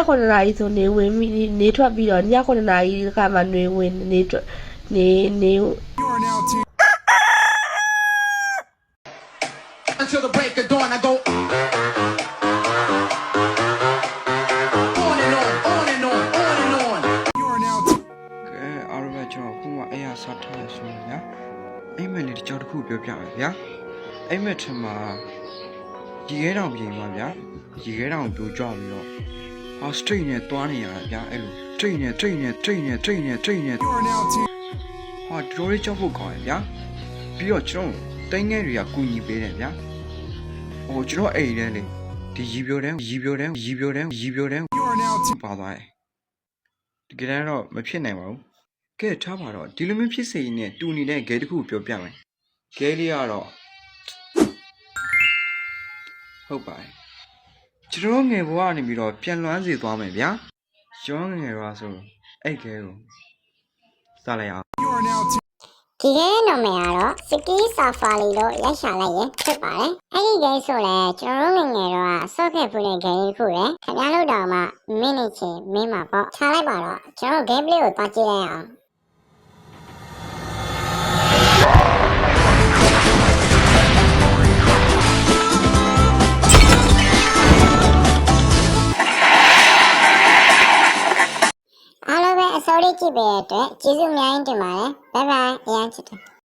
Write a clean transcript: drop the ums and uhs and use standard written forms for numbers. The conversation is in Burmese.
ခုနှစ်နာရီဆိုနေဝင်ပြီးနေထွက်ပြီးတော့ည9နာရီကမှနေဝင်နေထွက်နေ Until the break of dawn, I go on and on, on and on, on and on. You are now. ကဲအားလုံးပဲကျွန်တော်ခုမှအဲ့ရစားထားရဆိုရင်ဗျာအိမ်မက်လေးတစ်ကြောင်တစ်ခုပြောပြမယ်ဗျာအိမ်မက်ထမှာရေခဲတောင်ပြင်ပါဗျာရေခဲတောင်ပြိုကျပြီးတော့ဟာ straight နဲ့တွားနေရတာဗျာအဲ့လို straight နဲ့ straight နဲ့ straight နဲ့ straight နဲ့ straight နဲ့ You are now. ဟာတော်လေးကြောက်ဖို့ကောင်းရဗျာပြီးတော့ကျွန်တော်တိုင်းငယ်တွေကကူညီပေးတယ်ဗျာဟိုကျွန်တော်အိမ်ထဲလေဒီရီပြိုတန်း You are now. ပါသွားတယ်တကယ်တော့မဖြစ်နိုင်ပါဘူးကဲထားပါတော့ဒီလိုမျိုးဖြစ်စေရင်တူနေတဲ့ဂဲတစ်ခုပြောပြမယ်ဂဲလေးကတော့ဟုတ်ပါတယ်ကျွန်တော်ငယ်ဘဝကနေပြီးတော့ပြန်လွှမ်းစေသွားမယ်ဗျာကျွန်တော်ငယ်တော့ဆိုအဲ့ဂဲကိုစားလိုက်အောင် You are now. ဒီကဲနာမည်ကတော့ Ski Safari လို့ရိုက်ရှာလိုက်ရင်ဖြစ်ပါတယ်။အဲ့ဒီဂိမ်းဆိုလဲကျွန်တော်တို့ငယ်တော့ဆော့ခဲ့ဖူးတဲ့ဂိမ်းတစ်ခုလေ။ခင်ဗျားတို့တောင်မှမိနစ်ချင်းမင်းမှာပေါ့။ထားလိုက်ပါတော့ကျွန်တော် gameplay ကိုသွားကြည့်လိုက်အောင်။ အားလုံးပဲအစိုးရကြည့်ပေးတဲ့အတွက်ကျေးဇူးအများကြီးတင်ပါတယ်။ဘိုင်ဘိုင်အရင်ချစ်တယ်